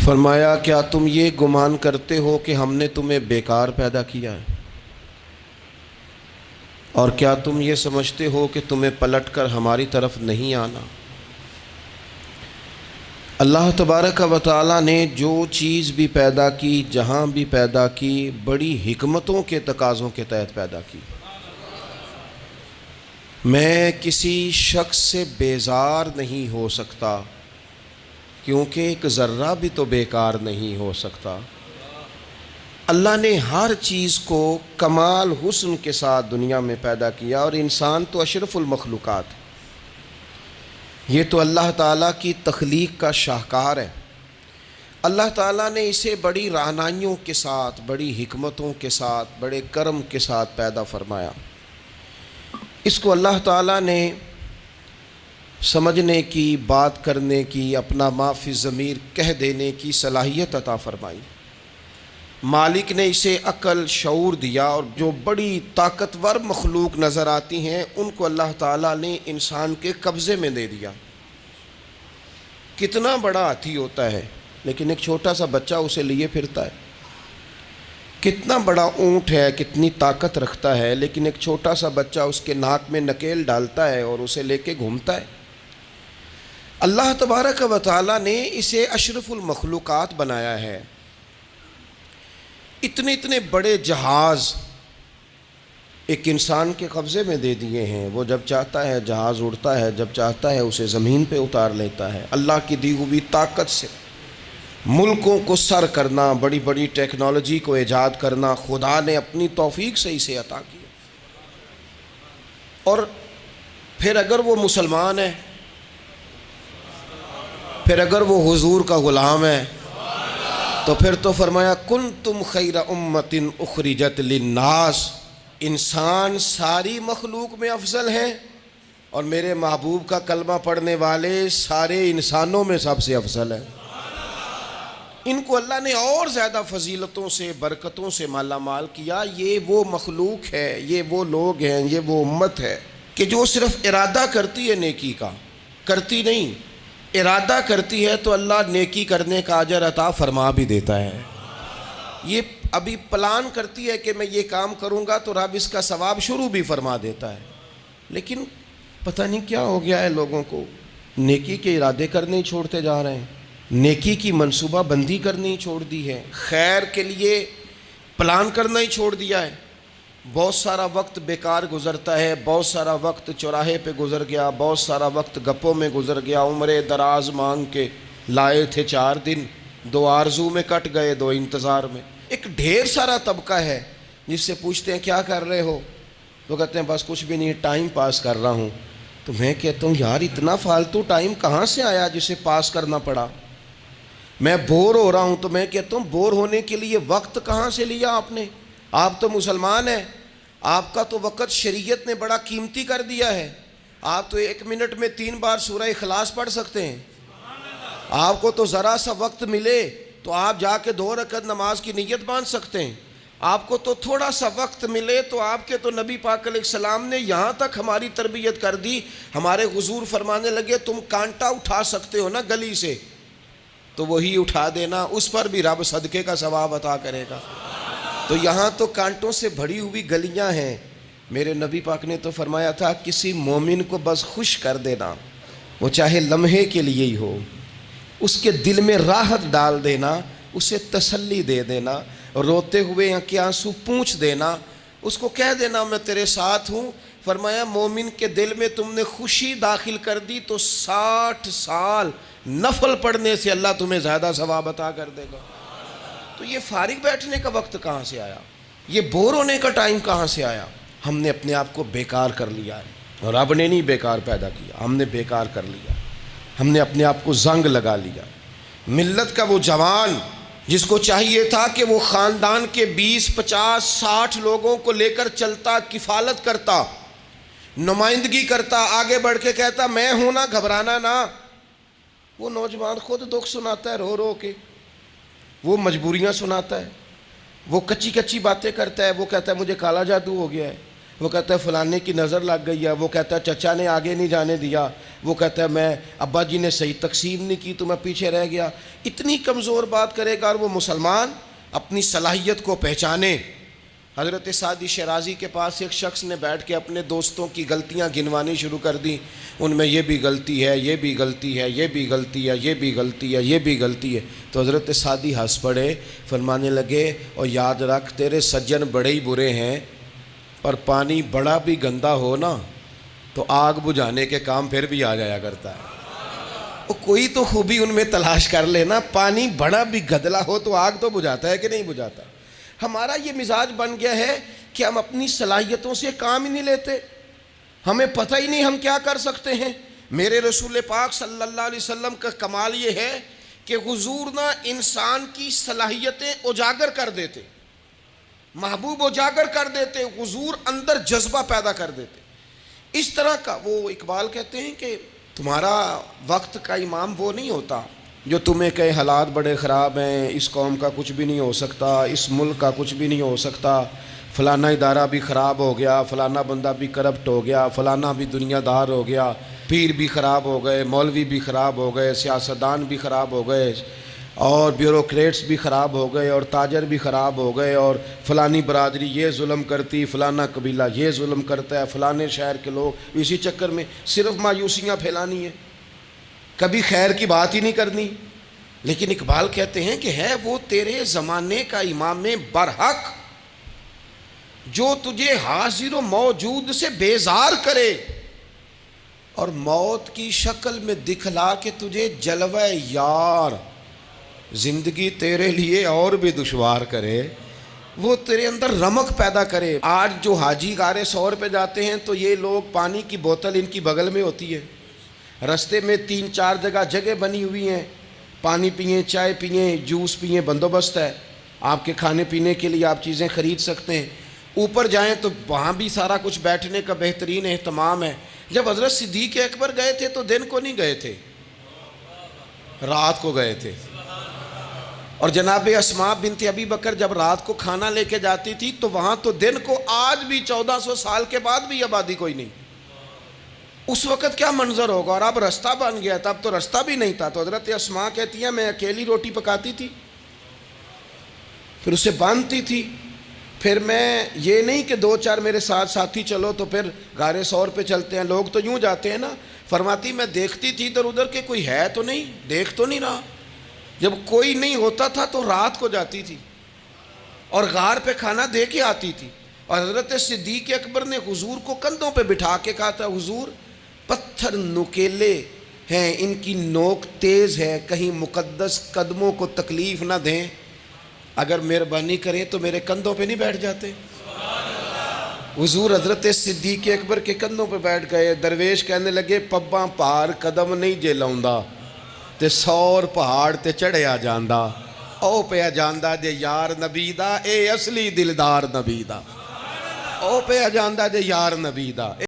فرمایا کیا تم یہ گمان کرتے ہو کہ ہم نے تمہیں بیکار پیدا کیا ہے؟ اور کیا تم یہ سمجھتے ہو کہ تمہیں پلٹ کر ہماری طرف نہیں آنا؟ اللہ تبارک و تعالیٰ نے جو چیز بھی پیدا کی، جہاں بھی پیدا کی، بڑی حکمتوں کے تقاضوں کے تحت پیدا کی۔ میں کسی شخص سے بیزار نہیں ہو سکتا، کیونکہ ایک ذرہ بھی تو بیکار نہیں ہو سکتا۔ اللہ نے ہر چیز کو کمال حسن کے ساتھ دنیا میں پیدا کیا، اور انسان تو اشرف المخلوقات ہے۔ یہ تو اللہ تعالیٰ کی تخلیق کا شاہکار ہے۔ اللہ تعالیٰ نے اسے بڑی رعنائیوں کے ساتھ، بڑی حکمتوں کے ساتھ، بڑے کرم کے ساتھ پیدا فرمایا۔ اس کو اللہ تعالیٰ نے سمجھنے کی، بات کرنے کی، اپنا ما فی الضمیر کہہ دینے کی صلاحیت عطا فرمائی۔ مالک نے اسے عقل، شعور دیا، اور جو بڑی طاقتور مخلوق نظر آتی ہیں ان کو اللہ تعالیٰ نے انسان کے قبضے میں دے دیا۔ کتنا بڑا ہاتھی ہوتا ہے لیکن ایک چھوٹا سا بچہ اسے لیے پھرتا ہے۔ کتنا بڑا اونٹ ہے، کتنی طاقت رکھتا ہے، لیکن ایک چھوٹا سا بچہ اس کے ناک میں نکیل ڈالتا ہے اور اسے لے کے گھومتا ہے۔ اللہ تبارک و تعالیٰ نے اسے اشرف المخلوقات بنایا ہے۔ اتنے اتنے بڑے جہاز ایک انسان کے قبضے میں دے دیے ہیں۔ وہ جب چاہتا ہے جہاز اڑتا ہے، جب چاہتا ہے اسے زمین پہ اتار لیتا ہے۔ اللہ کی دی ہوئی طاقت سے ملکوں کو سر کرنا، بڑی بڑی ٹیکنالوجی کو ایجاد کرنا خدا نے اپنی توفیق سے اسے عطا کیا۔ اور پھر اگر وہ مسلمان ہے، پھر اگر وہ حضور کا غلام ہے، تو پھر تو فرمایا کنتم خیر امۃ اخرجت للناس، انسان ساری مخلوق میں افضل ہیں، اور میرے محبوب کا کلمہ پڑھنے والے سارے انسانوں میں سب سے افضل ہیں۔ ان کو اللہ نے اور زیادہ فضیلتوں سے، برکتوں سے مالا مال کیا۔ یہ وہ مخلوق ہے، یہ وہ لوگ ہیں، یہ وہ امت ہے کہ جو صرف ارادہ کرتی ہے نیکی کا، کرتی نہیں، ارادہ کرتی ہے تو اللہ نیکی کرنے کا اجر عطا فرما بھی دیتا ہے۔ یہ ابھی پلان کرتی ہے کہ میں یہ کام کروں گا تو رب اس کا ثواب شروع بھی فرما دیتا ہے، لیکن پتہ نہیں کیا ہو گیا ہے لوگوں کو، نیکی کے ارادے کرنے ہی چھوڑتے جا رہے ہیں، نیکی کی منصوبہ بندی کرنی چھوڑ دی ہے، خیر کے لیے پلان کرنا ہی چھوڑ دیا ہے۔ بہت سارا وقت بیکار گزرتا ہے، بہت سارا وقت چوراہے پہ گزر گیا، بہت سارا وقت گپوں میں گزر گیا، عمرے دراز مانگ کے لائے تھے 4 دن، 2 آرزو میں کٹ گئے، 2 انتظار میں۔ ایک ڈھیر سارا طبقہ ہے جس سے پوچھتے ہیں کیا کر رہے ہو، تو کہتے ہیں بس کچھ بھی نہیں، ٹائم پاس کر رہا ہوں۔ تو میں کہتا ہوں یار اتنا فالتو ٹائم کہاں سے آیا جسے پاس کرنا پڑا؟ میں بور ہو رہا ہوں، تو میں کہتا ہوں بور ہونے کے لیے وقت کہاں سے لیا آپ نے؟ آپ تو مسلمان ہیں، آپ کا تو وقت شریعت نے بڑا قیمتی کر دیا ہے۔ آپ تو 1 منٹ میں 3 بار سورہ اخلاص پڑھ سکتے ہیں۔ آپ کو تو ذرا سا وقت ملے تو آپ جا کے 2 رکعت نماز کی نیت باندھ سکتے ہیں۔ آپ کو تو تھوڑا سا وقت ملے تو آپ کے تو نبی پاک علیہ السلام نے یہاں تک ہماری تربیت کر دی، ہمارے حضور فرمانے لگے تم کانٹا اٹھا سکتے ہو نا گلی سے، تو وہی اٹھا دینا، اس پر بھی رب صدقے کا ثواب عطا کرے گا۔ تو یہاں تو کانٹوں سے بھری ہوئی گلیاں ہیں۔ میرے نبی پاک نے تو فرمایا تھا کسی مومن کو بس خوش کر دینا، وہ چاہے لمحے کے لیے ہی ہو، اس کے دل میں راحت ڈال دینا، اسے تسلی دے دینا، روتے ہوئے آنکھ آنسو پونچھ دینا، اس کو کہہ دینا میں تیرے ساتھ ہوں۔ فرمایا مومن کے دل میں تم نے خوشی داخل کر دی تو 60 سال نفل پڑھنے سے اللہ تمہیں زیادہ ثواب عطا کر دے گا۔ تو یہ فارغ بیٹھنے کا وقت کہاں سے آیا؟ یہ بور ہونے کا ٹائم کہاں سے آیا؟ ہم نے اپنے آپ کو بیکار کر لیا ہے، اور رب نے نہیں بیکار پیدا کیا، ہم نے بیکار کر لیا، ہم نے اپنے آپ کو زنگ لگا لیا۔ ملت کا وہ جوان جس کو چاہیے تھا کہ وہ خاندان کے 20، 50، 60 لوگوں کو لے کر چلتا، کفالت کرتا، نمائندگی کرتا، آگے بڑھ کے کہتا میں ہوں نا، گھبرانا نہ، وہ نوجوان خود دکھ سناتا ہے رو رو کے، وہ مجبوریاں سناتا ہے، وہ کچی کچی باتیں کرتا ہے، وہ کہتا ہے مجھے کالا جادو ہو گیا ہے۔ وہ کہتا ہے فلانے کی نظر لگ گئی ہے، وہ کہتا ہے چچا نے آگے نہیں جانے دیا، وہ کہتا ہے میں ابا جی نے صحیح تقسیم نہیں کی تو میں پیچھے رہ گیا۔ اتنی کمزور بات کرے گا، اور وہ مسلمان اپنی صلاحیت کو پہچانے۔ حضرت سعدی شیرازی کے پاس ایک شخص نے بیٹھ کے اپنے دوستوں کی غلطیاں گنوانی شروع کر دی، ان میں یہ بھی غلطی ہے، یہ بھی غلطی ہے، یہ بھی غلطی ہے، یہ بھی غلطی ہے، یہ بھی غلطی ہے۔ تو حضرت سعدی ہنس پڑے، فرمانے لگے اور یاد رکھ تیرے سجن بڑے ہی برے ہیں، پر پانی بڑا بھی گندا ہو نا تو آگ بجھانے کے کام پھر بھی آ جایا کرتا ہے۔ وہ کوئی تو خوبی ان میں تلاش کر لینا، پانی بڑا بھی گدلا ہو تو آگ تو بجھاتا ہے کہ نہیں بجھاتا۔ ہمارا یہ مزاج بن گیا ہے کہ ہم اپنی صلاحیتوں سے کام ہی نہیں لیتے، ہمیں پتہ ہی نہیں ہم کیا کر سکتے ہیں۔ میرے رسول پاک صلی اللہ علیہ وسلم کا کمال یہ ہے کہ حضور نہ انسان کی صلاحیتیں اجاگر کر دیتے، محبوب اجاگر کر دیتے، حضور اندر جذبہ پیدا کر دیتے۔ اس طرح کا وہ اقبال کہتے ہیں کہ تمہارا وقت کا امام وہ نہیں ہوتا جو تمہیں کہے حالات بڑے خراب ہیں، اس قوم کا کچھ بھی نہیں ہو سکتا، اس ملک کا کچھ بھی نہیں ہو سکتا، فلانا ادارہ بھی خراب ہو گیا، فلانا بندہ بھی کرپٹ ہو گیا، فلانا بھی دنیا دار ہو گیا، پیر بھی خراب ہو گئے، مولوی بھی خراب ہو گئے، سیاستدان بھی خراب ہو گئے، اور بیوروکریٹس بھی خراب ہو گئے، اور تاجر بھی خراب ہو گئے، اور فلانی برادری یہ ظلم کرتی، فلانا قبیلہ یہ ظلم کرتا ہے، فلانے شہر کے لوگ، اسی چکر میں صرف مایوسیاں پھیلانی ہیں، کبھی خیر کی بات ہی نہیں کرنی۔ لیکن اقبال کہتے ہیں کہ ہے وہ تیرے زمانے کا امام برحق جو تجھے حاضر و موجود سے بیزار کرے اور موت کی شکل میں دکھلا کے تجھے جلوہ یار زندگی تیرے لیے اور بھی دشوار کرے، وہ تیرے اندر رمق پیدا کرے۔ آج جو حاجی غار سور پہ جاتے ہیں تو یہ لوگ پانی کی بوتل ان کی بغل میں ہوتی ہے، رستے میں 3-4 جگہ بنی ہوئی ہیں، پانی پئیں، چائے پئیں، جوس پئیں، بندوبست ہے، آپ کے کھانے پینے کے لیے آپ چیزیں خرید سکتے ہیں۔ اوپر جائیں تو وہاں بھی سارا کچھ بیٹھنے کا بہترین اہتمام ہے۔ جب حضرت صدیق اکبر گئے تھے تو دن کو نہیں گئے تھے، رات کو گئے تھے، اور جناب اسماء بنت ابی بکر جب رات کو کھانا لے کے جاتی تھی تو وہاں تو دن کو آج بھی 1400 سال کے بعد بھی آبادی کوئی نہیں۔ اس وقت کیا منظر ہوگا، اور اب رستہ بن گیا تھا، اب تو رستہ بھی نہیں تھا۔ تو حضرت اسماء کہتی ہیں میں اکیلی روٹی پکاتی تھی، پھر اسے باندھتی تھی، پھر میں یہ نہیں کہ 2-4 میرے ساتھ ساتھی چلو تو پھر غار سور پہ چلتے ہیں، لوگ تو یوں جاتے ہیں نا۔ فرماتی میں دیکھتی تھی ادھر ادھر کہ کوئی ہے تو نہیں، دیکھ تو نہیں رہا۔ جب کوئی نہیں ہوتا تھا تو رات کو جاتی تھی اور غار پہ کھانا دے کے آتی تھی، اور حضرت صدیق اکبر نے حضور کو کندھوں پہ بٹھا کے کہا تھا حضور پتھر نکیلے ہیں، ان کی نوک تیز ہے، کہیں مقدس قدموں کو تکلیف نہ دیں، اگر مہربانی کریں تو میرے کندھوں پہ نہیں بیٹھ جاتے۔ حضور حضرت صدیق اکبر کے کندھوں پہ بیٹھ گئے۔ درویش کہنے لگے پباں پار قدم نہیں جے لاؤندا تے 100 پہاڑ تے چڑھیا جاندا، او پیا جاندا جے یار نبی دا، اے اصلی دلدار نبی دا، او پیا جاندا جے یار نبی دا۔